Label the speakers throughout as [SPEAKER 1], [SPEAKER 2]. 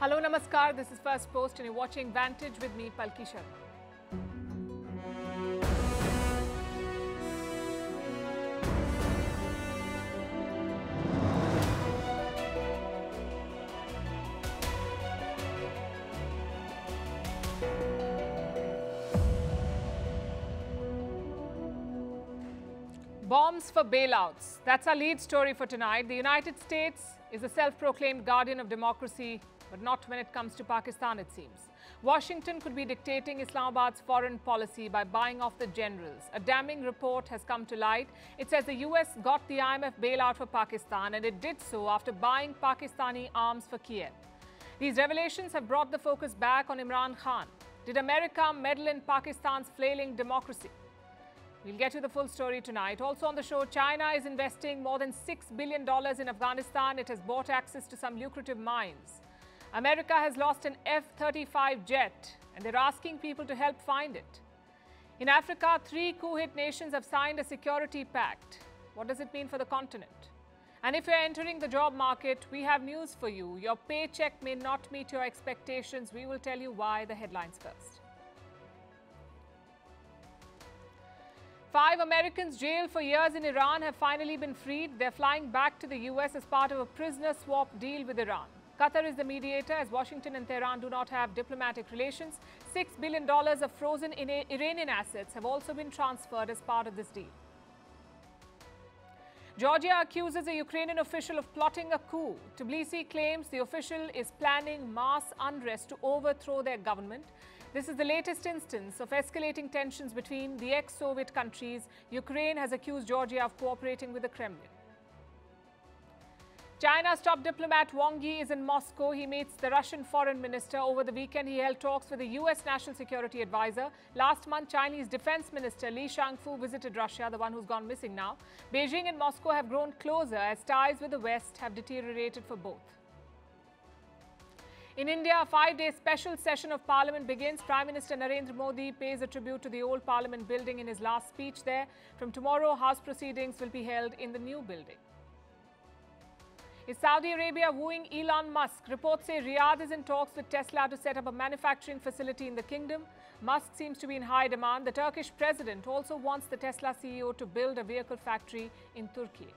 [SPEAKER 1] Hello, Namaskar. This is Firstpost and you're watching Vantage with me, Palki Sharma. Bombs for bailouts. That's our lead story for tonight. The United States is a self-proclaimed guardian of democracy, but not when it comes to Pakistan, it seems. Washington could be dictating Islamabad's foreign policy by buying off the generals. A damning report has come to light. It says the US got the IMF bailout for Pakistan, and it did so after buying Pakistani arms for Kiev. These revelations have brought the focus back on Imran Khan. Did America meddle in Pakistan's flailing democracy? We'll get to the full story tonight. Also on the show, China is investing more than $6 billion in Afghanistan. It has bought access to some lucrative mines. America has lost an F-35 jet, and they're asking people to help find it. In Africa, 3 coup-hit nations have signed a security pact. What does it mean for the continent? And if you're entering the job market, we have news for you. Your paycheck may not meet your expectations. We will tell you why. The headlines first. 5 Americans jailed for years in Iran have finally been freed. They're flying back to the US as part of a prisoner swap deal with Iran. Qatar is the mediator as Washington and Tehran do not have diplomatic relations. $6 billion of frozen Iranian assets have also been transferred as part of this deal. Georgia accuses a Ukrainian official of plotting a coup. Tbilisi claims the official is planning mass unrest to overthrow their government. This is the latest instance of escalating tensions between the ex-Soviet countries. Ukraine has accused Georgia of cooperating with the Kremlin. China's top diplomat Wang Yi is in Moscow. He meets the Russian foreign minister. Over the weekend, he held talks with the US National Security Advisor. Last month, Chinese Defense Minister Li Shangfu visited Russia, the one who's gone missing now. Beijing and Moscow have grown closer as ties with the West have deteriorated for both. In India, a 5-day special session of Parliament begins. Prime Minister Narendra Modi pays a tribute to the old Parliament building in his last speech there. From tomorrow, House proceedings will be held in the new building. Is Saudi Arabia wooing Elon Musk? Reports say Riyadh is in talks with Tesla to set up a manufacturing facility in the kingdom. Musk seems to be in high demand. The Turkish president also wants the Tesla CEO to build a vehicle factory in Turkey.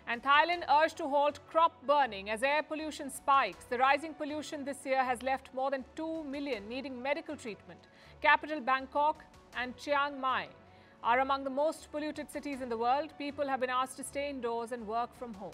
[SPEAKER 1] And Thailand urged to halt crop burning as air pollution spikes. The rising pollution this year has left more than 2 million needing medical treatment. Capital Bangkok and Chiang Mai are among the most polluted cities in the world. People have been asked to stay indoors and work from home.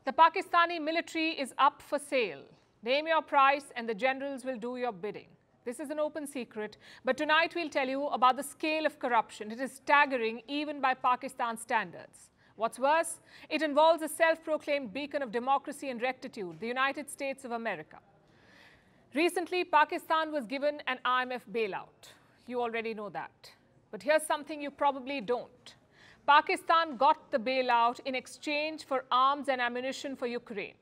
[SPEAKER 1] The Pakistani military is up for sale. Name your price and the generals will do your bidding. This is an open secret, but tonight we'll tell you about the scale of corruption. It is staggering even by Pakistan standards. What's worse, it involves a self-proclaimed beacon of democracy and rectitude, the United States of America. Recently, Pakistan was given an IMF bailout. You already know that. But here's something you probably don't. Pakistan got the bailout in exchange for arms and ammunition for Ukraine.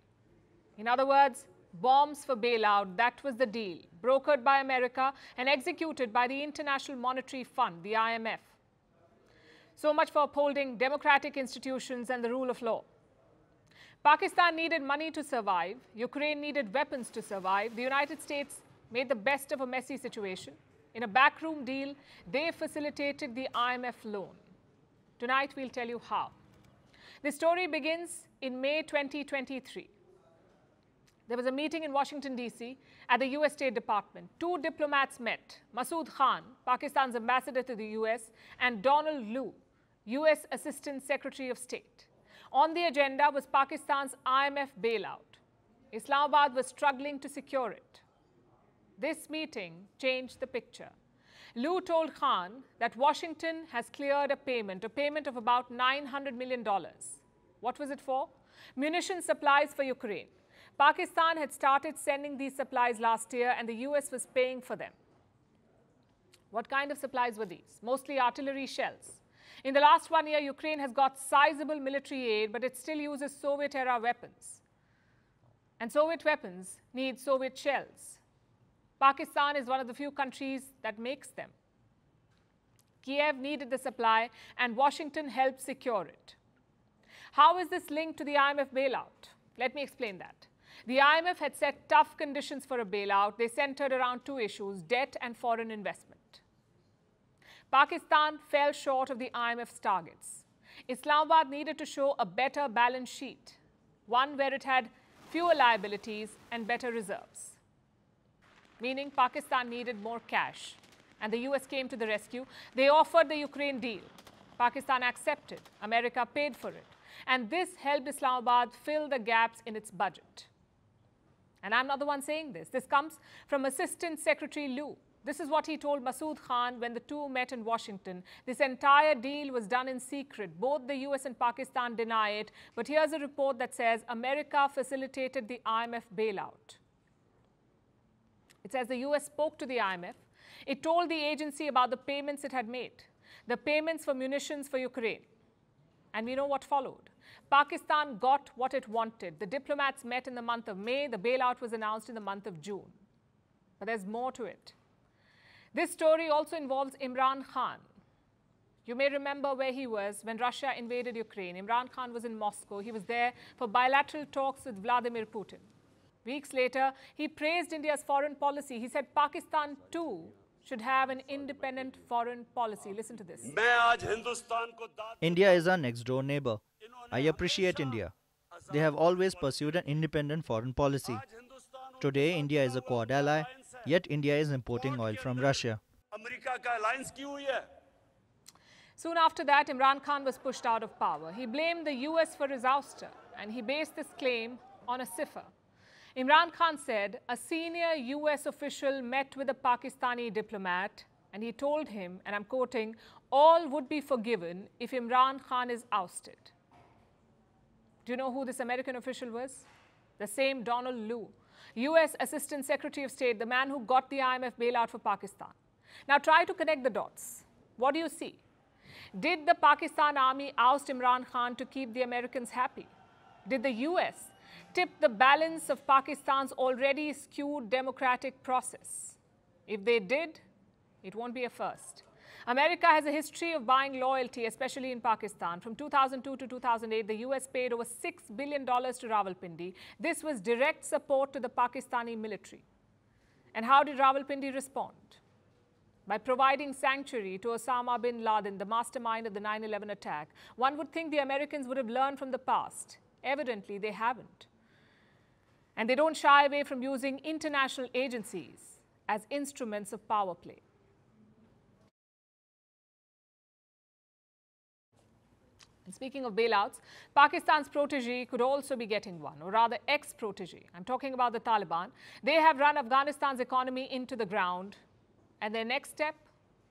[SPEAKER 1] In other words, bombs for bailout, that was the deal, brokered by America and executed by the International Monetary Fund, the IMF. So much for upholding democratic institutions and the rule of law. Pakistan needed money to survive. Ukraine needed weapons to survive. The United States made the best of a messy situation. In a backroom deal, they facilitated the IMF loan. Tonight, we'll tell you how. The story begins in May 2023. There was a meeting in Washington, D.C. at the U.S. State Department. 2 diplomats met, Masood Khan, Pakistan's ambassador to the U.S., and Donald Lu, U.S. Assistant Secretary of State. On the agenda was Pakistan's IMF bailout. Islamabad was struggling to secure it. This meeting changed the picture. Lu told Khan that Washington has cleared a payment of about $900 million. What was it for? Munition supplies for Ukraine. Pakistan had started sending these supplies last year and the US was paying for them. What kind of supplies were these? Mostly artillery shells. In the last 1 year, Ukraine has got sizable military aid, but it still uses Soviet-era weapons. And Soviet weapons need Soviet shells. Pakistan is one of the few countries that makes them. Kiev needed the supply and Washington helped secure it. How is this linked to the IMF bailout? Let me explain that. The IMF had set tough conditions for a bailout. They centered around two issues, debt and foreign investment. Pakistan fell short of the IMF's targets. Islamabad needed to show a better balance sheet, one where it had fewer liabilities and better reserves. Meaning Pakistan needed more cash. And the US came to the rescue. They offered the Ukraine deal. Pakistan accepted. America paid for it. And this helped Islamabad fill the gaps in its budget. And I'm not the one saying this. This comes from Assistant Secretary Liu. This is what he told Masood Khan when the two met in Washington. This entire deal was done in secret. Both the US and Pakistan deny it. But here's a report that says America facilitated the IMF bailout. It says the US spoke to the IMF. It told the agency about the payments it had made, the payments for munitions for Ukraine. And we know what followed. Pakistan got what it wanted. The diplomats met in the month of May. The bailout was announced in the month of June. But there's more to it. This story also involves Imran Khan. You may remember where he was when Russia invaded Ukraine. Imran Khan was in Moscow. He was there for bilateral talks with Vladimir Putin. Weeks later, he praised India's foreign policy. He said Pakistan too should have an independent foreign policy. Listen to this.
[SPEAKER 2] India is our next door neighbor. I appreciate India. They have always pursued an independent foreign policy. Today, India is a Quad ally, yet India is importing oil from Russia.
[SPEAKER 1] Soon after that, Imran Khan was pushed out of power. He blamed the US for his ouster, and he based this claim on a cipher. Imran Khan said a senior US official met with a Pakistani diplomat and he told him, and I'm quoting, all would be forgiven if Imran Khan is ousted. Do you know who this American official was? The same Donald Liu, US Assistant Secretary of State, the man who got the IMF bailout for Pakistan. Now try to connect the dots. What do you see? Did the Pakistan army oust Imran Khan to keep the Americans happy? Did the US tip the balance of Pakistan's already skewed democratic process? If they did, it won't be a first. America has a history of buying loyalty, especially in Pakistan. From 2002 to 2008, the US paid over $6 billion to Rawalpindi. This was direct support to the Pakistani military. And how did Rawalpindi respond? By providing sanctuary to Osama bin Laden, the mastermind of the 9/11 attack. One would think the Americans would have learned from the past. Evidently, they haven't. And they don't shy away from using international agencies as instruments of power play. And speaking of bailouts, Pakistan's protege could also be getting one, or rather ex-protege. I'm talking about the Taliban. They have run Afghanistan's economy into the ground. And their next step?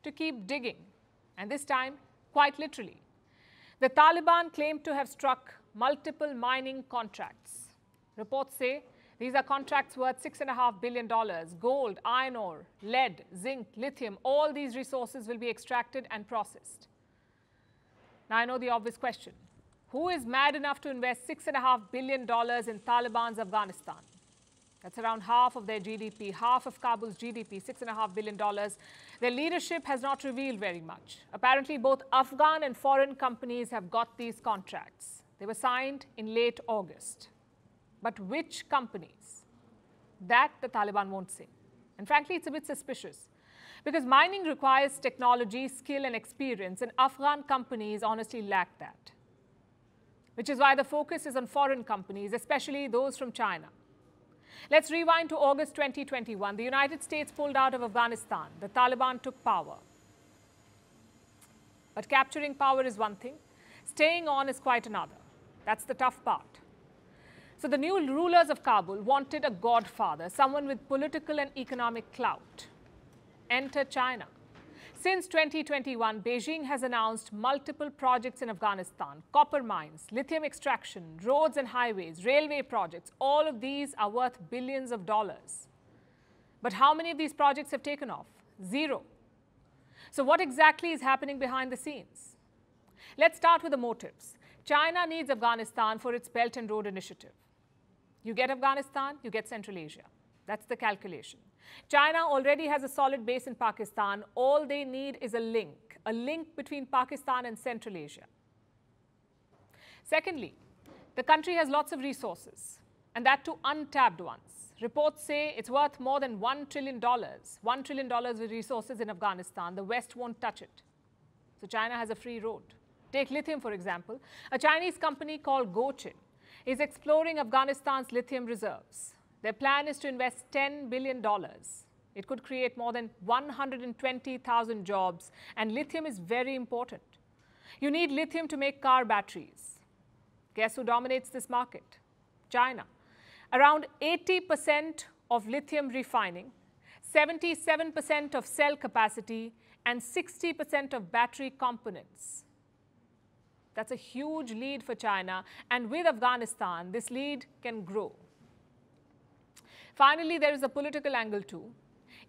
[SPEAKER 1] To keep digging. And this time, quite literally. The Taliban claim to have struck multiple mining contracts. Reports say these are contracts worth $6.5 billion. Gold, iron ore, lead, zinc, lithium, all these resources will be extracted and processed. Now I know the obvious question. Who is mad enough to invest $6.5 billion in Taliban's Afghanistan? That's around half of their GDP, half of Kabul's GDP, $6.5 billion. Their leadership has not revealed very much. Apparently, both Afghan and foreign companies have got these contracts. They were signed in late August. But which companies? That the Taliban won't say. And frankly, it's a bit suspicious. Because mining requires technology, skill, and experience, and Afghan companies honestly lack that. Which is why the focus is on foreign companies, especially those from China. Let's rewind to August 2021. The United States pulled out of Afghanistan. The Taliban took power. But capturing power is one thing. Staying on is quite another. That's the tough part. So the new rulers of Kabul wanted a godfather, someone with political and economic clout. Enter China. Since 2021, Beijing has announced multiple projects in Afghanistan, copper mines, lithium extraction, roads and highways, railway projects. All of these are worth billions of dollars. But how many of these projects have taken off? Zero. So what exactly is happening behind the scenes? Let's start with the motives. China needs Afghanistan for its Belt and Road Initiative. You get Afghanistan, you get Central Asia. That's the calculation. China already has a solid base in Pakistan. All they need is a link, a link between Pakistan and Central Asia. Secondly, the country has lots of resources, and that too untapped ones. Reports say it's worth more than $1 trillion. $1 trillion with resources in Afghanistan. The West won't touch it. So China has a free road. Take lithium, for example. A Chinese company called Gochin is exploring Afghanistan's lithium reserves. Their plan is to invest $10 billion. It could create more than 120,000 jobs, and lithium is very important. You need lithium to make car batteries. Guess who dominates this market? China. Around 80% of lithium refining, 77% of cell capacity, and 60% of battery components. That's a huge lead for China, and with Afghanistan, this lead can grow. Finally, there is a political angle too.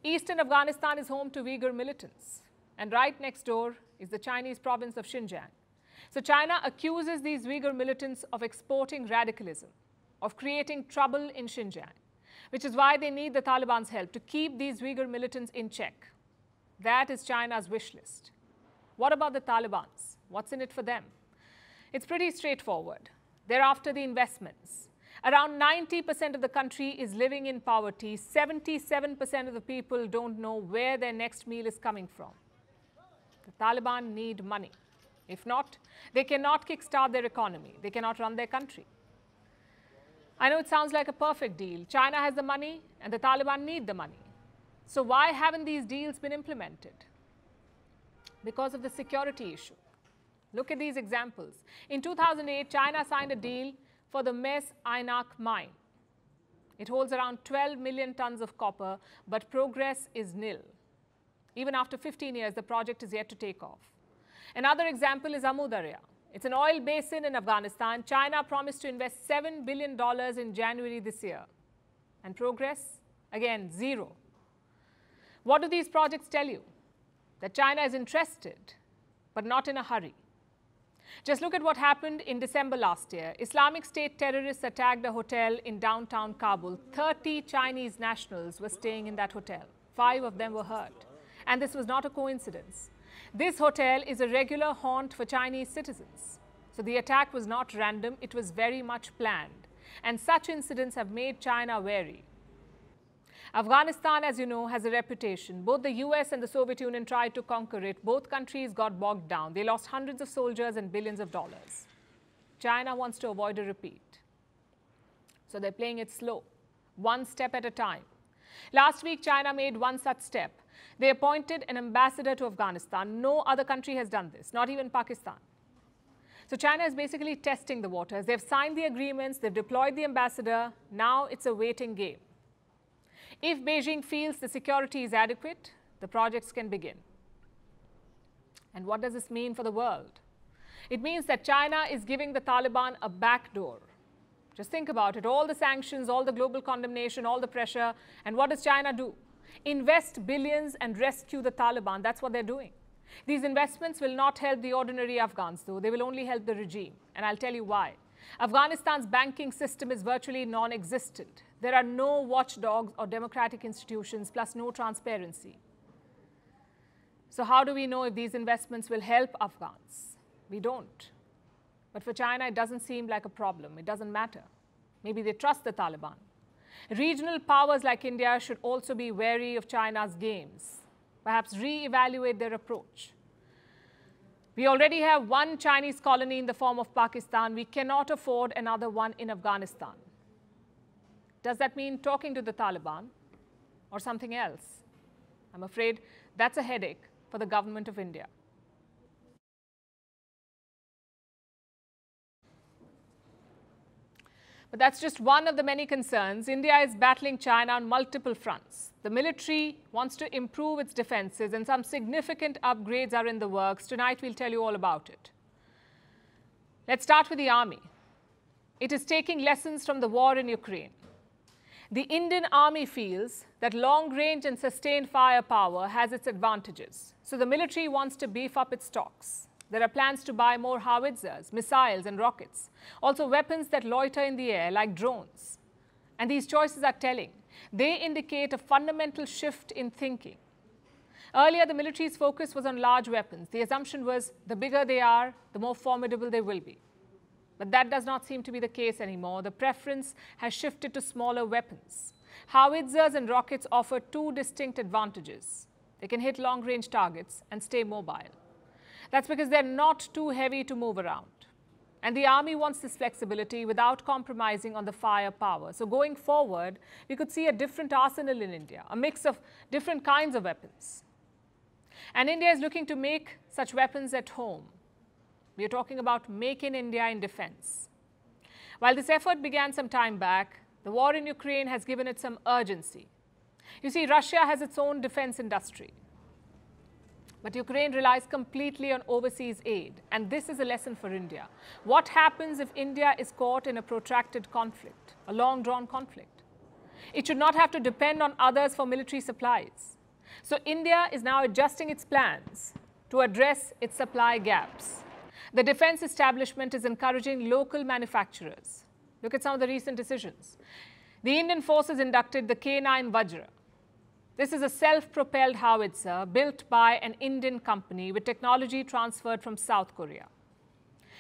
[SPEAKER 1] Eastern Afghanistan is home to Uyghur militants, and right next door is the Chinese province of Xinjiang. So China accuses these Uyghur militants of exporting radicalism, of creating trouble in Xinjiang, which is why they need the Taliban's help to keep these Uyghur militants in check. That is China's wish list. What about the Talibans? What's in it for them? It's pretty straightforward. They're after the investments. Around 90% of the country is living in poverty. 77% of the people don't know where their next meal is coming from. The Taliban need money. If not, they cannot kickstart their economy. They cannot run their country. I know it sounds like a perfect deal. China has the money and the Taliban need the money. So why haven't these deals been implemented? Because of the security issue. Look at these examples. In 2008, China signed a deal for the Mes Ainak mine. It holds around 12 million tons of copper, but progress is nil. Even after 15 years, the project is yet to take off. Another example is Amu Darya. It's an oil basin in Afghanistan. China promised to invest $7 billion in January this year. And progress? Again, zero. What do these projects tell you? That China is interested, but not in a hurry. Just look at what happened in December last year. Islamic State terrorists attacked a hotel in downtown Kabul. 30 Chinese nationals were staying in that hotel. 5 of them were hurt. And this was not a coincidence. This hotel is a regular haunt for Chinese citizens. So the attack was not random, it was very much planned. And such incidents have made China wary. Afghanistan, as you know, has a reputation. Both the US and the Soviet Union tried to conquer it. Both countries got bogged down. They lost hundreds of soldiers and billions of dollars. China wants to avoid a repeat. So they're playing it slow, one step at a time. Last week, China made one such step. They appointed an ambassador to Afghanistan. No other country has done this, not even Pakistan. So China is basically testing the waters. They've signed the agreements, they've deployed the ambassador. Now it's a waiting game. If Beijing feels the security is adequate, the projects can begin. And what does this mean for the world? It means that China is giving the Taliban a backdoor. Just think about it, all the sanctions, all the global condemnation, all the pressure, and what does China do? Invest billions and rescue the Taliban. That's what they're doing. These investments will not help the ordinary Afghans, though. They will only help the regime. And I'll tell you why. Afghanistan's banking system is virtually non-existent. There are no watchdogs or democratic institutions, plus no transparency. So how do we know if these investments will help Afghans? We don't. But for China, it doesn't seem like a problem. It doesn't matter. Maybe they trust the Taliban. Regional powers like India should also be wary of China's games. Perhaps re-evaluate their approach. We already have one Chinese colony in the form of Pakistan. We cannot afford another one in Afghanistan. Does that mean talking to the Taliban or something else? I'm afraid that's a headache for the government of India. But that's just one of the many concerns. India is battling China on multiple fronts. The military wants to improve its defenses, and some significant upgrades are in the works. Tonight, we'll tell you all about it. Let's start with the army. It is taking lessons from the war in Ukraine. The Indian army feels that long-range and sustained firepower has its advantages. So the military wants to beef up its stocks. There are plans to buy more howitzers, missiles and rockets. Also weapons that loiter in the air like drones. And these choices are telling. They indicate a fundamental shift in thinking. Earlier, the military's focus was on large weapons. The assumption was the bigger they are, the more formidable they will be. But that does not seem to be the case anymore. The preference has shifted to smaller weapons. Howitzers and rockets offer two distinct advantages. They can hit long-range targets and stay mobile. That's because they're not too heavy to move around. And the army wants this flexibility without compromising on the firepower. So going forward, we could see a different arsenal in India, a mix of different kinds of weapons. And India is looking to make such weapons at home. We are talking about Make in India in defense. While this effort began some time back, the war in Ukraine has given it some urgency. You see, Russia has its own defense industry. But Ukraine relies completely on overseas aid. And this is a lesson for India. What happens if India is caught in a protracted conflict, a long-drawn conflict? It should not have to depend on others for military supplies. So India is now adjusting its plans to address its supply gaps. The defense establishment is encouraging local manufacturers. Look at some of the recent decisions. The Indian forces inducted the K9 Vajra. This is a self-propelled howitzer built by an Indian company with technology transferred from South Korea.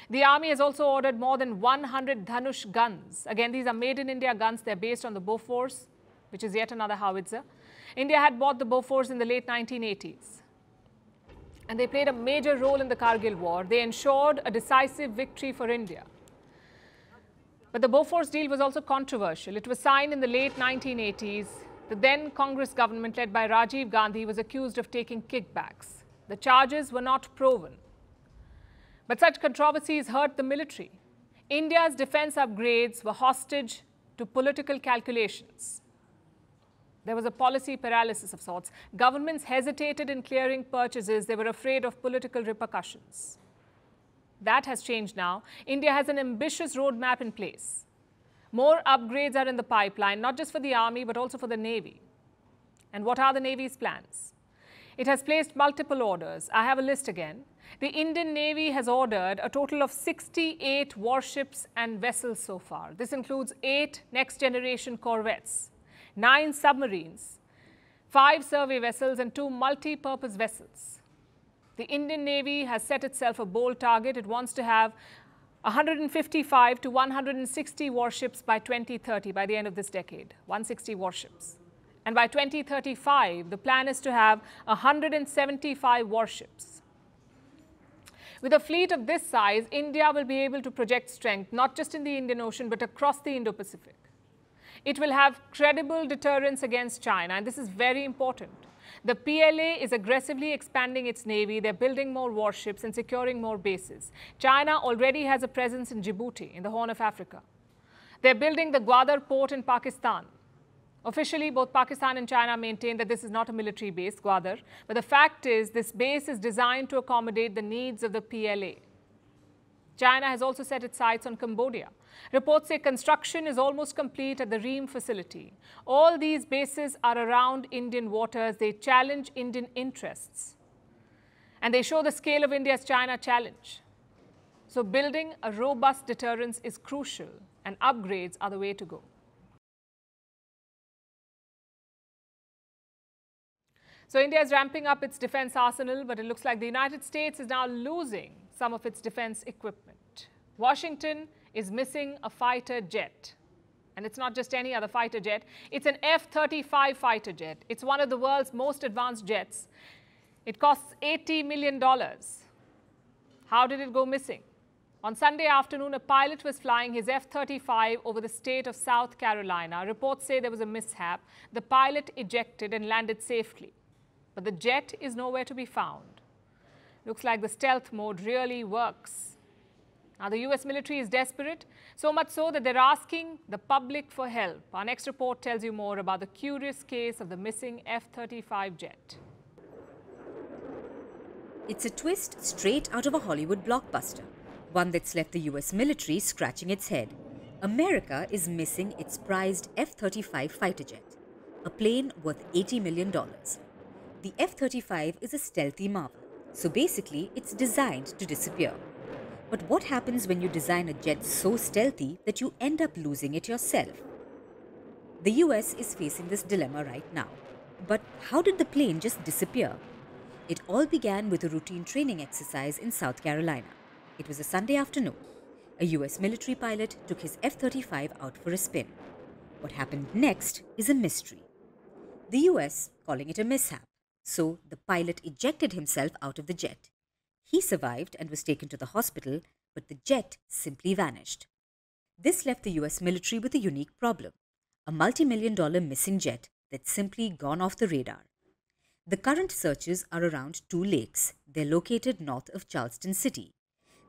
[SPEAKER 1] The army has also ordered more than 100 Dhanush guns. Again, these are made in India guns. They're based on the Bofors, which is yet another howitzer. India had bought the Bofors in the late 1980s. And they played a major role in the Kargil war. They ensured a decisive victory for India. But the Bofors deal was also controversial. It was signed in the late 1980s. The then Congress government led by Rajiv Gandhi was accused of taking kickbacks. The charges were not proven. But such controversies hurt the military. India's defense upgrades were hostage to political calculations. There was a policy paralysis of sorts. Governments hesitated in clearing purchases. They were afraid of political repercussions. That has changed now. India has an ambitious roadmap in place. More upgrades are in the pipeline, not just for the army, but also for the Navy. And what are the Navy's plans? It has placed multiple orders. I have a list again. The Indian Navy has ordered a total of 68 warships and vessels so far. This includes 8 next-generation corvettes, 9 submarines, 5 survey vessels, and 2 multi-purpose vessels. The Indian Navy has set itself a bold target. It wants to have 155 to 160 warships by 2030, by the end of this decade, 160 warships. And by 2035, the plan is to have 175 warships. With a fleet of this size, India will be able to project strength, not just in the Indian Ocean, but across the Indo-Pacific. It will have credible deterrence against China, and this is very important. The PLA is aggressively expanding its navy. They're building more warships and securing more bases. China already has a presence in Djibouti, in the Horn of Africa. They're building the Gwadar port in Pakistan. Officially, both Pakistan and China maintain that this is not a military base, Gwadar. But the fact is, this base is designed to accommodate the needs of the PLA. China has also set its sights on Cambodia. Reports say construction is almost complete at the Ream facility. All these bases are around Indian waters. They challenge Indian interests. And they show the scale of India's China challenge. So building a robust deterrence is crucial, and upgrades are the way to go. So India is ramping up its defense arsenal, but it looks like the United States is now losing some of its defense equipment. Washington is missing a fighter jet. And it's not just any other fighter jet. It's an F-35 fighter jet. It's one of the world's most advanced jets. It costs $80 million. How did it go missing? On Sunday afternoon, a pilot was flying his F-35 over the state of South Carolina. Reports say there was a mishap. The pilot ejected and landed safely. But the jet is nowhere to be found. Looks like the stealth mode really works. Now, the US military is desperate, so much so that they're asking the public for help. Our next report tells you more about the curious case of the missing F-35 jet.
[SPEAKER 3] It's a twist straight out of a Hollywood blockbuster, one that's left the US military scratching its head. America is missing its prized F-35 fighter jet, a plane worth $80 million. The F-35 is a stealthy marvel, so basically it's designed to disappear. But what happens when you design a jet so stealthy that you end up losing it yourself? The US is facing this dilemma right now. But how did the plane just disappear? It all began with a routine training exercise in South Carolina. It was a Sunday afternoon. A US military pilot took his F-35 out for a spin. What happened next is a mystery. The US calling it a mishap, so the pilot ejected himself out of the jet. He survived and was taken to the hospital, but the jet simply vanished. This left the US military with a unique problem, a multi-million-dollar missing jet that's simply gone off the radar. The current searches are around 2 lakes. They're located north of Charleston City.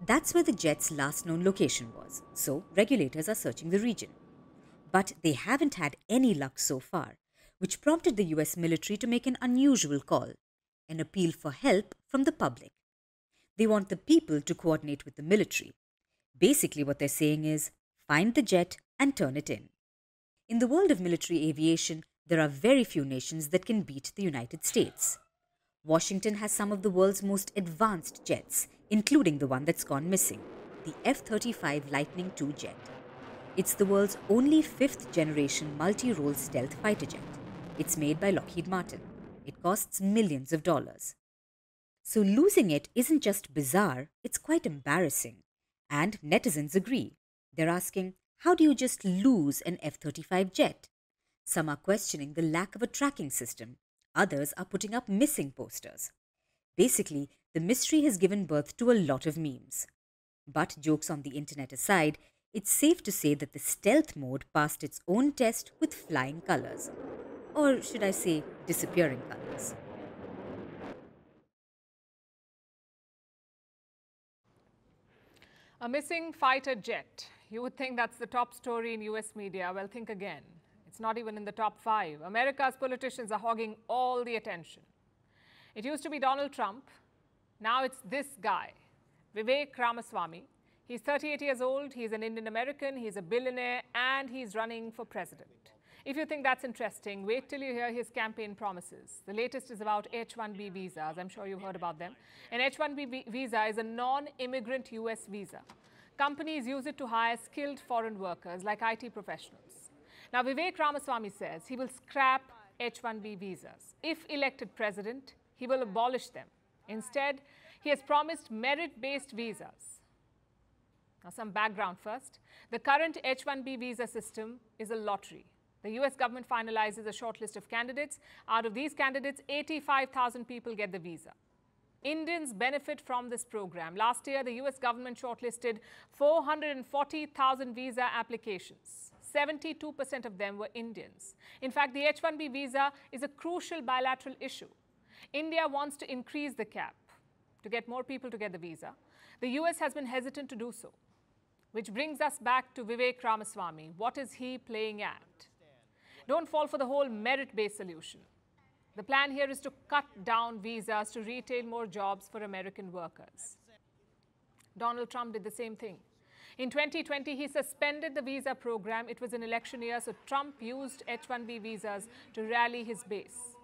[SPEAKER 3] That's where the jet's last known location was, so regulators are searching the region. But they haven't had any luck so far, which prompted the US military to make an unusual call, an appeal for help from the public. They want the people to coordinate with the military. Basically what they're saying is, find the jet and turn it in. In the world of military aviation, there are very few nations that can beat the United States. Washington has some of the world's most advanced jets, including the one that's gone missing, the F-35 Lightning II jet. It's the world's only 5th-generation multi-role stealth fighter jet. It's made by Lockheed Martin. It costs millions of dollars. So losing it isn't just bizarre, it's quite embarrassing. And netizens agree. They're asking, how do you just lose an F-35 jet? Some are questioning the lack of a tracking system. Others are putting up missing posters. Basically, the mystery has given birth to a lot of memes. But jokes on the internet aside, it's safe to say that the stealth mode passed its own test with flying colors. Or should I say, disappearing colors.
[SPEAKER 1] A missing fighter jet. You would think that's the top story in US media. Well, think again. It's not even in the top 5. America's politicians are hogging all the attention. It used to be Donald Trump. Now it's this guy, Vivek Ramaswamy. He's 38 years old. He's an Indian American. He's a billionaire and he's running for president. If you think that's interesting, wait till you hear his campaign promises. The latest is about H1B visas. I'm sure you've heard about them. An H1B visa is a non-immigrant US visa. Companies use it to hire skilled foreign workers like IT professionals. Now, Vivek Ramaswamy says he will scrap H1B visas. If elected president, he will abolish them. Instead, he has promised merit-based visas. Now, some background first. The current H1B visa system is a lottery. The US government finalizes a short list of candidates. Out of these candidates, 85,000 people get the visa. Indians benefit from this program. Last year, the US government shortlisted 440,000 visa applications. 72% of them were Indians. In fact, the H1B visa is a crucial bilateral issue. India wants to increase the cap to get more people to get the visa. The US has been hesitant to do so, which brings us back to Vivek Ramaswamy. What is he playing at? Don't fall for the whole merit-based solution. The plan here is to cut down visas to retain more jobs for American workers. Donald Trump did the same thing. In 2020, he suspended the visa program. It was an election year, so Trump used H1B visas to rally his base.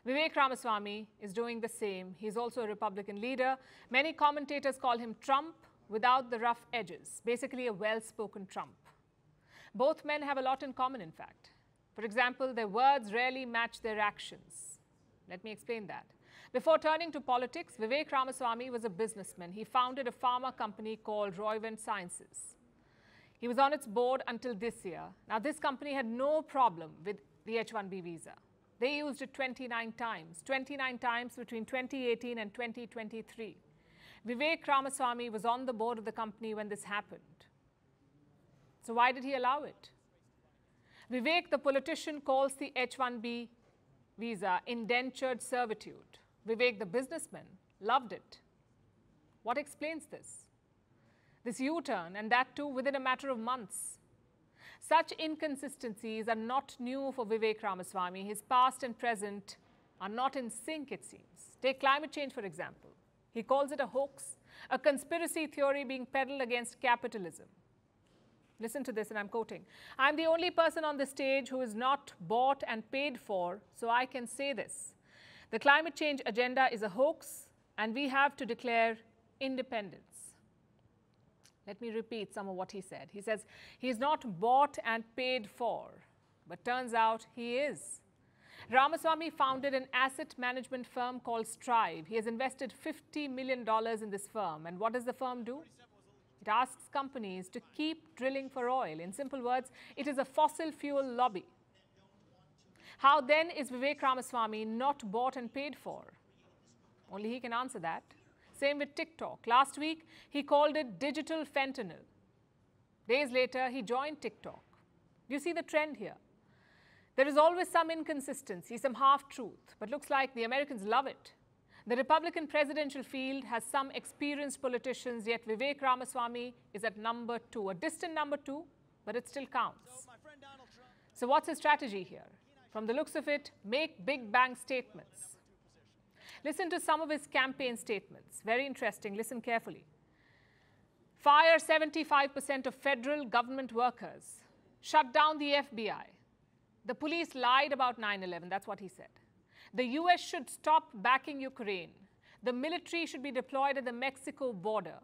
[SPEAKER 1] Vivek Ramaswamy is doing the same. He's also a Republican leader. Many commentators call him Trump without the rough edges, basically a well-spoken Trump. Both men have a lot in common, in fact. For example, their words rarely match their actions. Let me explain that. Before turning to politics, Vivek Ramaswamy was a businessman. He founded a pharma company called Roivant Sciences. He was on its board until this year. Now, this company had no problem with the H1B visa. They used it 29 times between 2018 and 2023. Vivek Ramaswamy was on the board of the company when this happened. So why did he allow it? Vivek, the politician, calls the H1B visa indentured servitude. Vivek, the businessman, loved it. What explains this? This U-turn, and that too within a matter of months. Such inconsistencies are not new for Vivek Ramaswamy. His past and present are not in sync, it seems. Take climate change, for example. He calls it a hoax, a conspiracy theory being peddled against capitalism. Listen to this, and I'm quoting. "I'm the only person on the stage who is not bought and paid for, so I can say this. The climate change agenda is a hoax, and we have to declare independence." Let me repeat some of what he said. He says, he's not bought and paid for, but turns out he is. Ramaswamy founded an asset management firm called Strive. He has invested $50 million in this firm. And what does the firm do? It asks companies to keep drilling for oil. In simple words, it is a fossil fuel lobby. How then is Vivek Ramaswamy not bought and paid for? Only he can answer that. Same with TikTok. Last week, he called it digital fentanyl. Days later, he joined TikTok. Do you see the trend here? There is always some inconsistency, some half-truth, but looks like the Americans love it. The Republican presidential field has some experienced politicians, yet Vivek Ramaswamy is at number 2, a distant number 2, but it still counts. So what's his strategy here? From the looks of it, make big bang statements. Listen to some of his campaign statements. Very interesting. Listen carefully. Fire 75% of federal government workers. Shut down the FBI. The police lied about 9/11. That's what he said. The US should stop backing Ukraine. The military should be deployed at the Mexico border.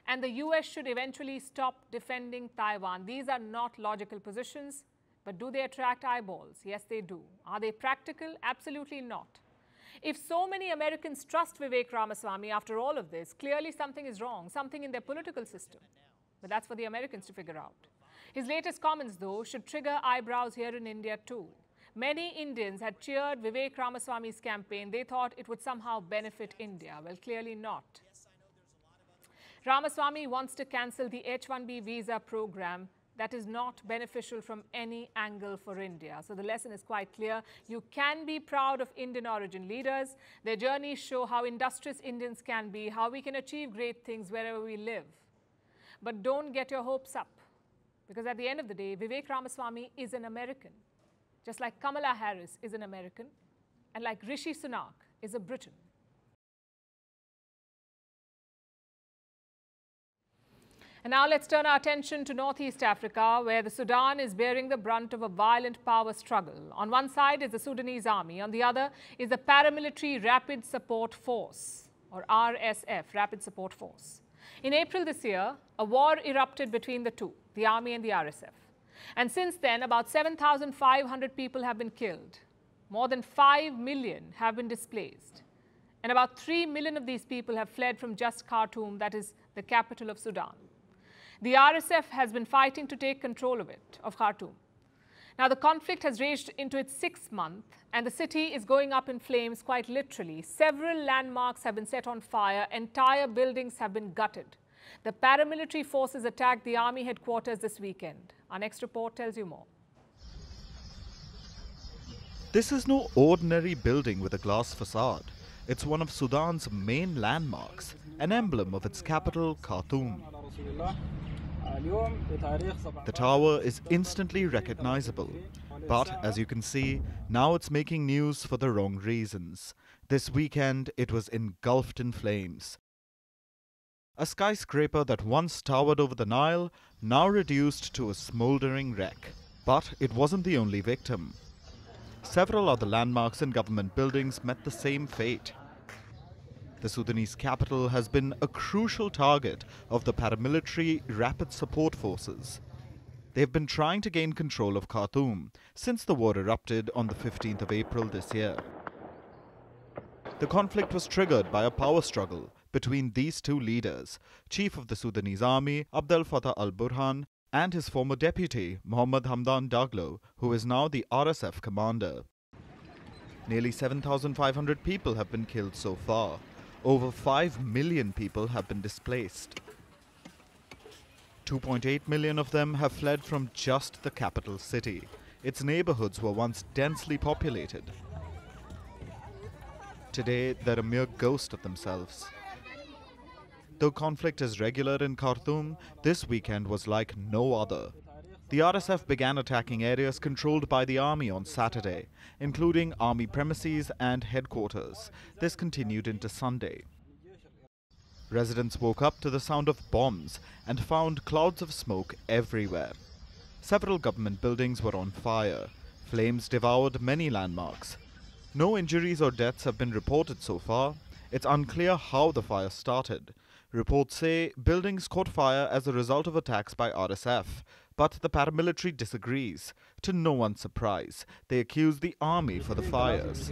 [SPEAKER 1] And the US should eventually stop defending Taiwan. These are not logical positions, but do they attract eyeballs? Yes, they do. Are they practical? Absolutely not. If so many Americans trust Vivek Ramaswamy after all of this, clearly something is wrong, something in their political system. But that's for the Americans to figure out. His latest comments, though, should trigger eyebrows here in India, too. Many Indians had cheered Vivek Ramaswamy's campaign. They thought it would somehow benefit India. Well, clearly not. Ramaswamy wants to cancel the H1B visa program. That is not beneficial from any angle for India. So the lesson is quite clear. You can be proud of Indian origin leaders. Their journeys show how industrious Indians can be, how we can achieve great things wherever we live. But don't get your hopes up, because at the end of the day, Vivek Ramaswamy is an American, just like Kamala Harris is an American, and like Rishi Sunak is a Briton. And now let's turn our attention to Northeast Africa, where the Sudan is bearing the brunt of a violent power struggle. On one side is the Sudanese army, on the other is the Paramilitary Rapid Support Force, or RSF, Rapid Support Force. In April this year, a war erupted between the two, the army and the RSF. And since then, about 7,500 people have been killed. More than 5 million have been displaced. And about 3 million of these people have fled from just Khartoum, that is the capital of Sudan. The RSF has been fighting to take control of Khartoum. Now, the conflict has raged into its 6th month, and the city is going up in flames quite literally. Several landmarks have been set on fire. Entire buildings have been gutted. The paramilitary forces attacked the army headquarters this weekend. Our next report tells you more.
[SPEAKER 4] This is no ordinary building with a glass facade. It's one of Sudan's main landmarks, an emblem of its capital, Khartoum. The tower is instantly recognizable, but as you can see, now it's making news for the wrong reasons. This weekend, it was engulfed in flames. A skyscraper that once towered over the Nile, now reduced to a smoldering wreck. But it wasn't the only victim. Several other landmarks and government buildings met the same fate. The Sudanese capital has been a crucial target of the paramilitary Rapid Support Forces. They've been trying to gain control of Khartoum since the war erupted on the 15th of April this year. The conflict was triggered by a power struggle between these two leaders, Chief of the Sudanese Army, Abdel Fattah al-Burhan, and his former deputy, Mohammed Hamdan Daglo, who is now the RSF commander. Nearly 7,500 people have been killed so far. Over 5 million people have been displaced. 2.8 million of them have fled from just the capital city. Its neighborhoods were once densely populated. Today, they're a mere ghost of themselves. Though conflict is regular in Khartoum, this weekend was like no other. The RSF began attacking areas controlled by the army on Saturday, including army premises and headquarters. This continued into Sunday. Residents woke up to the sound of bombs and found clouds of smoke everywhere. Several government buildings were on fire. Flames devoured many landmarks. No injuries or deaths have been reported so far. It's unclear how the fire started. Reports say buildings caught fire as a result of attacks by RSF, But the paramilitary disagrees. To no one's surprise, they accuse the army for the fires.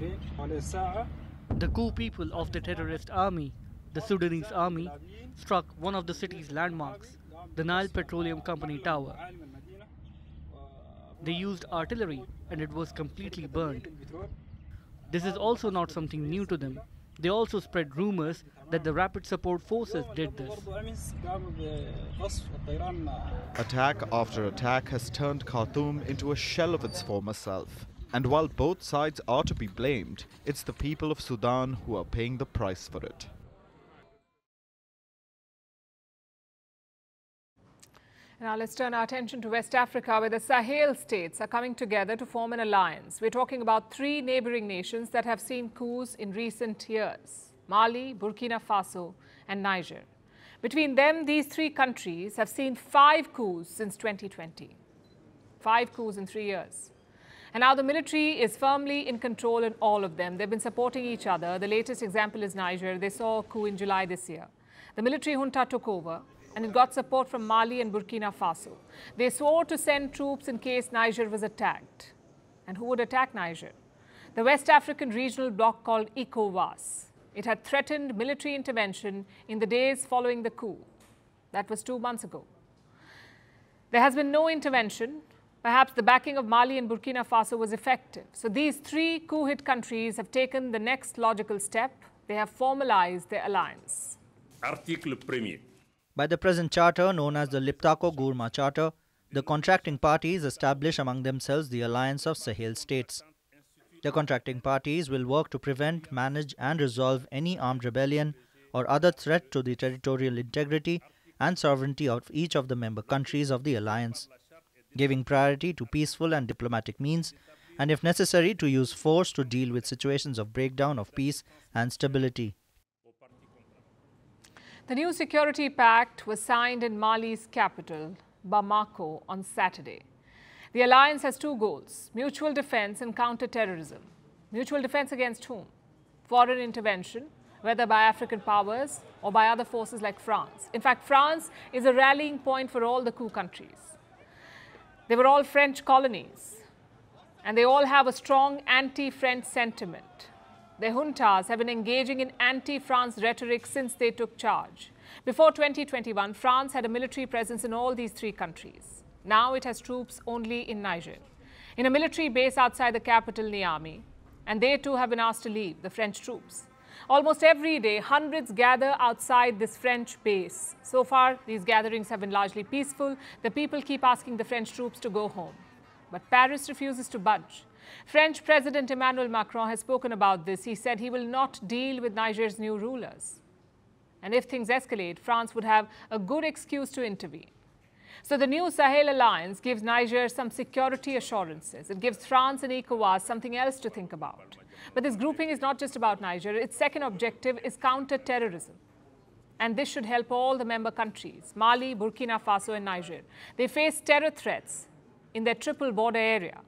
[SPEAKER 5] The coup people of the terrorist army, the Sudanese army, struck one of the city's landmarks, the Nile Petroleum Company Tower. They used artillery and it was completely burned. This is also not something new to them. They also spread rumors that the Rapid Support Forces did this.
[SPEAKER 4] Attack after attack has turned Khartoum into a shell of its former self. And while both sides are to be blamed, it's the people of Sudan who are paying the price for it.
[SPEAKER 1] Now let's turn our attention to West Africa, where the Sahel states are coming together to form an alliance. We're talking about 3 neighboring nations that have seen coups in recent years: Mali, Burkina Faso and Niger. Between them, these 3 countries have seen 5 coups since 2020. 5 coups in 3 years. And now the military is firmly in control in all of them. They've been supporting each other. The latest example is Niger. They saw a coup in July this year. The military junta took over, and it got support from Mali and Burkina Faso. They swore to send troops in case Niger was attacked. And who would attack Niger? The West African regional bloc called ECOWAS. It had threatened military intervention in the days following the coup. That was 2 months ago. There has been no intervention. Perhaps the backing of Mali and Burkina Faso was effective. So these 3 coup-hit countries have taken the next logical step. They have formalized their alliance.
[SPEAKER 6] Article 1er.
[SPEAKER 2] By the present charter, known as the Liptako-Gourma Charter, the contracting parties establish among themselves the Alliance of Sahel States. The contracting parties will work to prevent, manage and resolve any armed rebellion or other threat to the territorial integrity and sovereignty of each of the member countries of the alliance, giving priority to peaceful and diplomatic means, and if necessary to use force to deal with situations of breakdown of peace and stability.
[SPEAKER 1] The new security pact was signed in Mali's capital, Bamako, on Saturday. The alliance has 2 goals: mutual defense and counter-terrorism. Mutual defense against whom? Foreign intervention, whether by African powers or by other forces like France. In fact, France is a rallying point for all the coup countries. They were all French colonies, and they all have a strong anti-French sentiment. Their juntas have been engaging in anti-France rhetoric since they took charge. Before 2021, France had a military presence in all these 3 countries. Now it has troops only in Niger, in a military base outside the capital, Niamey, and they too have been asked to leave, the French troops. Almost every day, hundreds gather outside this French base. So far, these gatherings have been largely peaceful. The people keep asking the French troops to go home. But Paris refuses to budge. French President Emmanuel Macron has spoken about this. He said he will not deal with Niger's new rulers. And if things escalate, France would have a good excuse to intervene. So the new Sahel alliance gives Niger some security assurances. It gives France and ECOWAS something else to think about. But this grouping is not just about Niger. Its second objective is counter-terrorism. And this should help all the member countries, Mali, Burkina Faso and Niger. They face terror threats in their triple border area.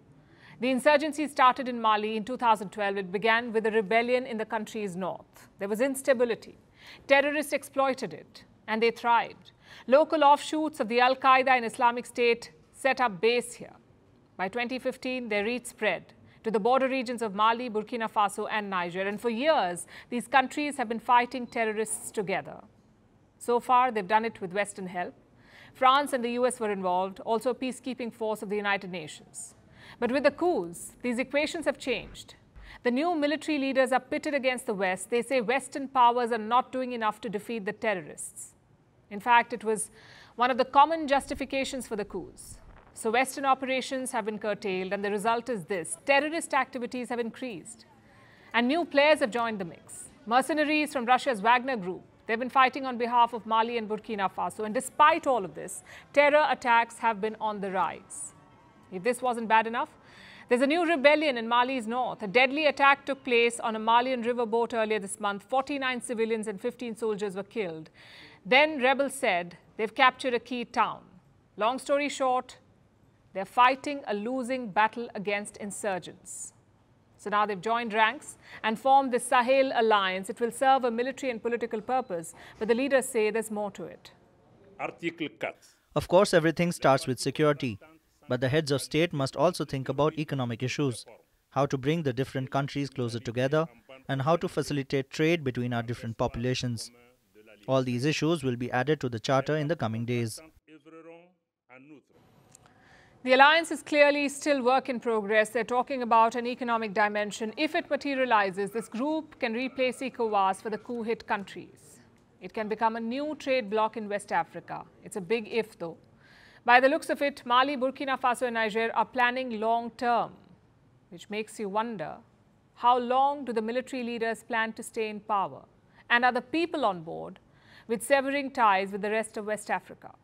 [SPEAKER 1] The insurgency started in Mali in 2012. It began with a rebellion in the country's north. There was instability. Terrorists exploited it, and they thrived. Local offshoots of the Al-Qaeda and Islamic State set up base here. By 2015, their reach spread to the border regions of Mali, Burkina Faso and Niger. And for years, these countries have been fighting terrorists together. So far, they've done it with Western help. France and the US were involved, also a peacekeeping force of the United Nations. But with the coups, these equations have changed. The new military leaders are pitted against the West. They say Western powers are not doing enough to defeat the terrorists. In fact, it was one of the common justifications for the coups. So Western operations have been curtailed, and the result is this: terrorist activities have increased. And new players have joined the mix. Mercenaries from Russia's Wagner group. They've been fighting on behalf of Mali and Burkina Faso. And despite all of this, terror attacks have been on the rise. If this wasn't bad enough, there's a new rebellion in Mali's north. A deadly attack took place on a Malian riverboat earlier this month. 49 civilians and 15 soldiers were killed. Then rebels said they've captured a key town. Long story short, they're fighting a losing battle against insurgents. So now they've joined ranks and formed the Sahel alliance. It will serve a military and political purpose, but the leaders say there's more to it.
[SPEAKER 6] Article 4.
[SPEAKER 2] Of course, everything starts with security, but the heads of state must also think about economic issues, how to bring the different countries closer together, and how to facilitate trade between our different populations. All these issues will be added to the Charter in the coming days.
[SPEAKER 1] The alliance is clearly still work in progress. They're talking about an economic dimension. If it materializes, this group can replace ECOWAS for the coup-hit countries. It can become a new trade bloc in West Africa. It's a big if, though. By the looks of it, Mali, Burkina Faso and Niger are planning long-term, which makes you wonder, how long do the military leaders plan to stay in power? And are the people on board with severing ties with the rest of West Africa?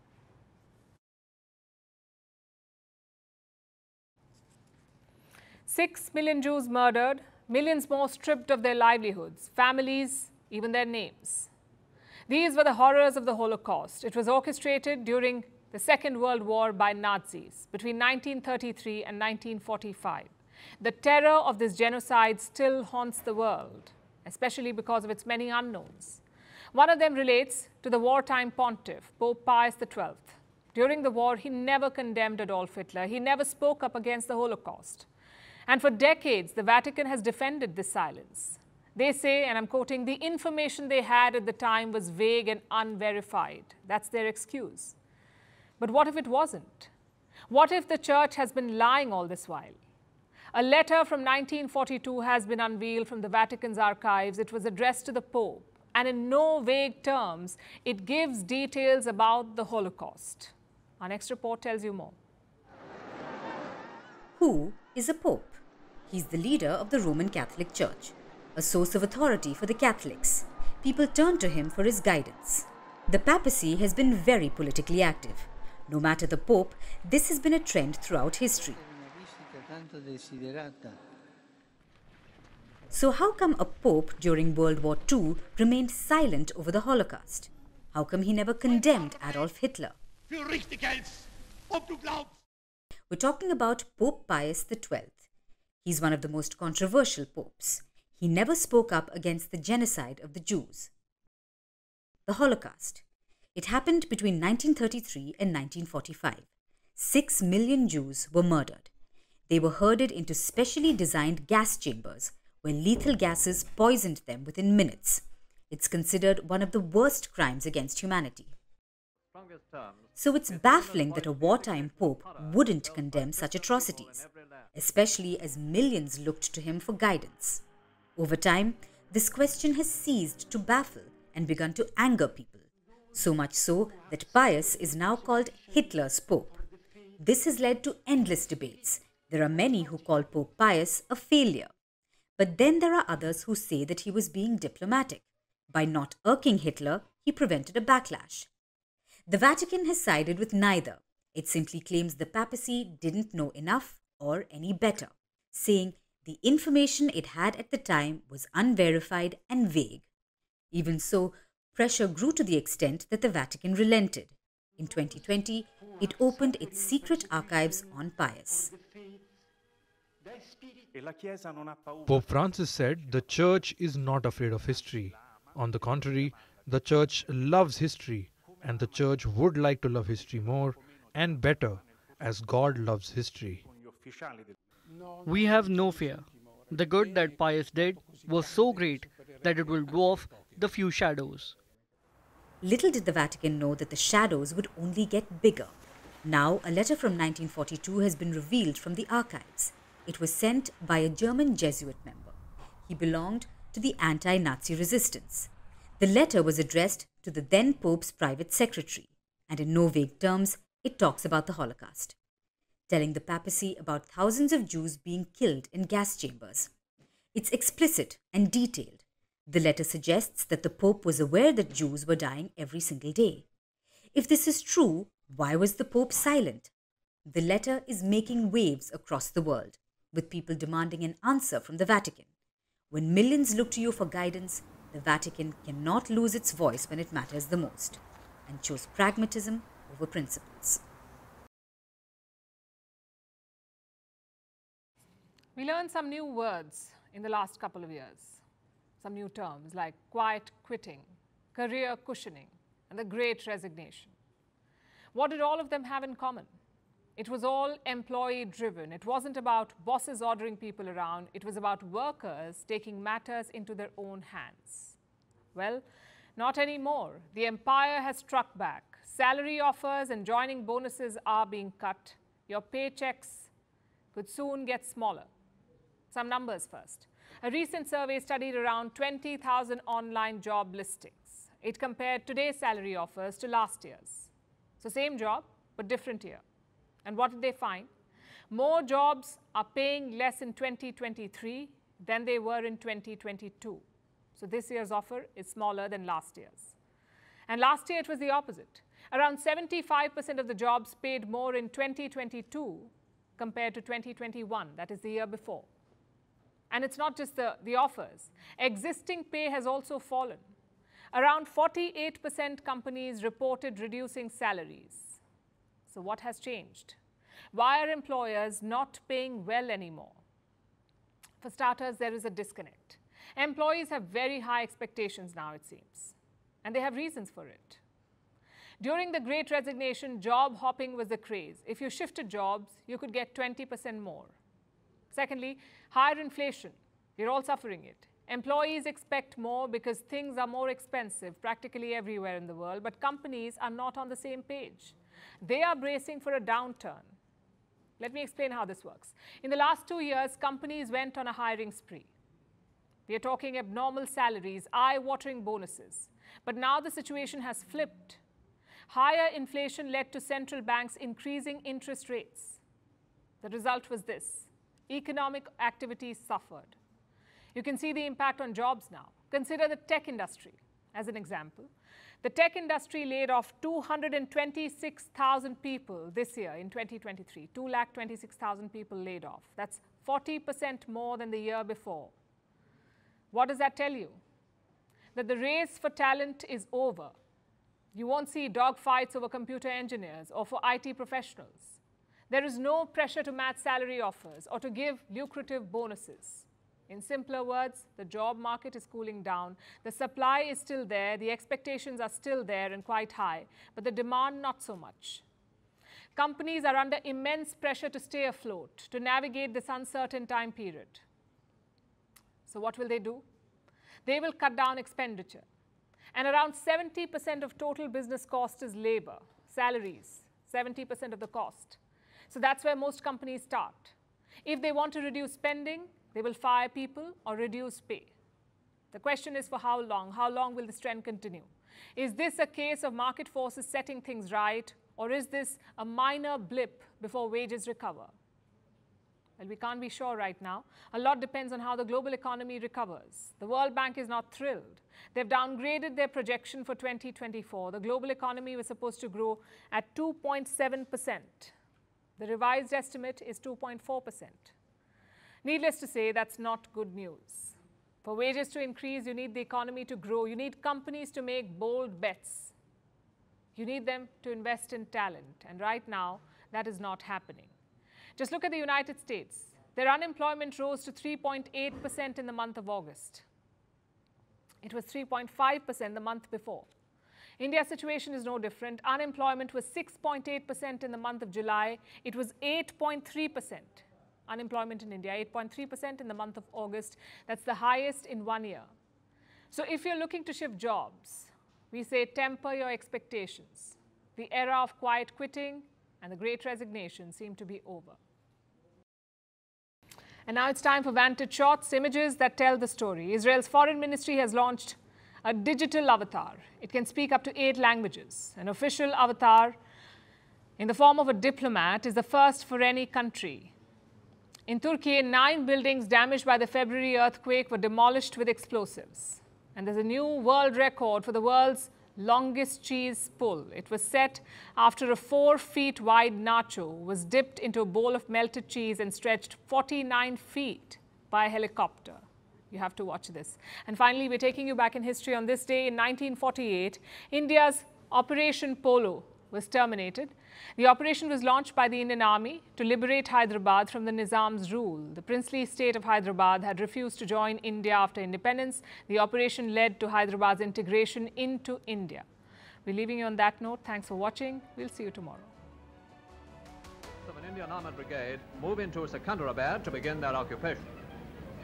[SPEAKER 1] "6 million Jews murdered, millions more stripped of their livelihoods, families, even their names." These were the horrors of the Holocaust. It was orchestrated during the Second World War by Nazis between 1933 and 1945. The terror of this genocide still haunts the world, especially because of its many unknowns. One of them relates to the wartime pontiff, Pope Pius XII. During the war, he never condemned Adolf Hitler. He never spoke up against the Holocaust. And for decades, the Vatican has defended this silence. They say, and I'm quoting, the information they had at the time was vague and unverified. That's their excuse. But what if it wasn't? What if the church has been lying all this while? A letter from 1942 has been unveiled from the Vatican's archives. It was addressed to the Pope, and in no vague terms, it gives details about the Holocaust. Our next report tells you more.
[SPEAKER 3] Who is a pope? He's the leader of the Roman Catholic Church, a source of authority for the Catholics. People turn to him for his guidance. The papacy has been very politically active. No matter the pope, this has been a trend throughout history. So how come a pope during World War II remained silent over the Holocaust? How come he never condemned Adolf Hitler? We're talking about Pope Pius XII. He's one of the most controversial popes. He never spoke up against the genocide of the Jews. The Holocaust. It happened between 1933 and 1945. 6 million Jews were murdered. They were herded into specially designed gas chambers where lethal gases poisoned them within minutes. It's considered one of the worst crimes against humanity. So it's baffling that a wartime pope wouldn't condemn such atrocities, especially as millions looked to him for guidance. Over time, this question has ceased to baffle and begun to anger people, so much so that Pius is now called Hitler's Pope. This has led to endless debates. There are many who call Pope Pius a failure. But then there are others who say that he was being diplomatic. By not irking Hitler, he prevented a backlash. The Vatican has sided with neither. It simply claims the papacy didn't know enough or any better, saying the information it had at the time was unverified and vague. Even so, pressure grew to the extent that the Vatican relented. In 2020, it opened its secret archives on Pius.
[SPEAKER 6] Pope Francis said the Church is not afraid of history. On the contrary, the Church loves history, and the Church would like to love history more and better, as God loves history.
[SPEAKER 5] We have no fear. The good that Pius did was so great that it will dwarf the few shadows.
[SPEAKER 3] Little did the Vatican know that the shadows would only get bigger. Now, a letter from 1942 has been revealed from the archives. It was sent by a German Jesuit member. He belonged to the anti-Nazi resistance. The letter was addressed to the then Pope's private secretary, and in no vague terms, it talks about the Holocaust, telling the papacy about thousands of Jews being killed in gas chambers. It's explicit and detailed. The letter suggests that the Pope was aware that Jews were dying every single day. If this is true, why was the Pope silent? The letter is making waves across the world, with people demanding an answer from the Vatican. When millions look to you for guidance, the Vatican cannot lose its voice when it matters the most, and chose pragmatism over principles.
[SPEAKER 1] We learned some new words in the last couple of years. Some new terms like quiet quitting, career cushioning, and the great resignation. What did all of them have in common? It was all employee-driven. It wasn't about bosses ordering people around. It was about workers taking matters into their own hands. Well, not anymore. The empire has struck back. Salary offers and joining bonuses are being cut. Your paychecks could soon get smaller. Some numbers first. A recent survey studied around 20,000 online job listings. It compared today's salary offers to last year's. So same job, but different year. And what did they find? More jobs are paying less in 2023 than they were in 2022. So this year's offer is smaller than last year's. And last year it was the opposite. Around 75% of the jobs paid more in 2022 compared to 2021, that is the year before. And it's not just the offers. Existing pay has also fallen. Around 48% companies reported reducing salaries. So what has changed? Why are employers not paying well anymore? For starters, there is a disconnect. Employees have very high expectations now, it seems. And they have reasons for it. During the Great Resignation, job hopping was the craze. If you shifted jobs, you could get 20% more. Secondly, higher inflation. We're all suffering it. Employees expect more because things are more expensive practically everywhere in the world, but companies are not on the same page. They are bracing for a downturn. Let me explain how this works. In the last 2 years, companies went on a hiring spree. We are talking abnormal salaries, eye-watering bonuses. But now the situation has flipped. Higher inflation led to central banks increasing interest rates. The result was this: economic activity suffered. You can see the impact on jobs now. Consider the tech industry as an example. The tech industry laid off 226,000 people this year in 2023. 226,000 people laid off. That's 40% more than the year before. What does that tell you? That the race for talent is over. You won't see dogfights over computer engineers or for IT professionals. There is no pressure to match salary offers or to give lucrative bonuses. In simpler words, the job market is cooling down. The supply is still there, the expectations are still there and quite high, but the demand not so much. Companies are under immense pressure to stay afloat, to navigate this uncertain time period. So what will they do? They will cut down expenditure. And around 70% of total business cost is labor, salaries, 70% of the cost. So that's where most companies start. If they want to reduce spending, they will fire people or reduce pay. The question is for how long? How long will this trend continue? Is this a case of market forces setting things right, or is this a minor blip before wages recover? Well, we can't be sure right now. A lot depends on how the global economy recovers. The World Bank is not thrilled. They've downgraded their projection for 2024. The global economy was supposed to grow at 2.7%. The revised estimate is 2.4%. Needless to say, that's not good news. For wages to increase, you need the economy to grow. You need companies to make bold bets. You need them to invest in talent. And right now, that is not happening. Just look at the United States. Their unemployment rose to 3.8% in the month of August. It was 3.5% the month before. India's situation is no different. Unemployment was 6.8% in the month of July. It was 8.3%. Unemployment in India, 8.3% in the month of August. That's the highest in 1 year. So if you're looking to shift jobs, we say temper your expectations. The era of quiet quitting and the Great Resignation seem to be over. And now it's time for Vantage Charts, images that tell the story. Israel's foreign ministry has launched a digital avatar. It can speak up to 8 languages. An official avatar in the form of a diplomat is the first for any country. In Turkey, 9 buildings damaged by the February earthquake were demolished with explosives. And there's a new world record for the world's longest cheese pull. It was set after a 4 feet wide nacho was dipped into a bowl of melted cheese and stretched 49 feet by a helicopter. You have to watch this. And finally, we're taking you back in history. On this day in 1948, India's Operation Polo was terminated. The operation was launched by the Indian Army to liberate Hyderabad from the Nizam's rule. The princely state of Hyderabad had refused to join India after independence. The operation led to Hyderabad's integration into India. We're leaving you on that note. Thanks for watching. We'll see you tomorrow.
[SPEAKER 7] Of an Indian armoured brigade move into Secunderabad to begin their occupation.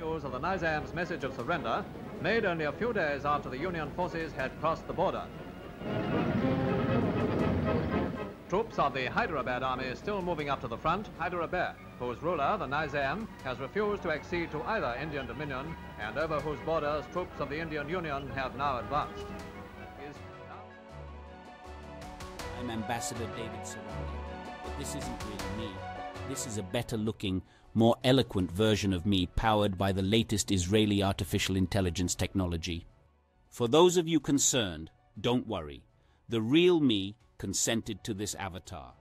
[SPEAKER 7] News of the Nizam's message of surrender, made only a few days after the Union forces had crossed the border. Troops of the Hyderabad army still moving up to the front. Hyderabad, whose ruler, the Nizam, has refused to accede to either Indian dominion and over whose borders troops of the Indian Union have now advanced.
[SPEAKER 8] I'm Ambassador David Sarandi, but this isn't really me. This is a better-looking, more eloquent version of me powered by the latest Israeli artificial intelligence technology. For those of you concerned, don't worry. The real me consented to this avatar.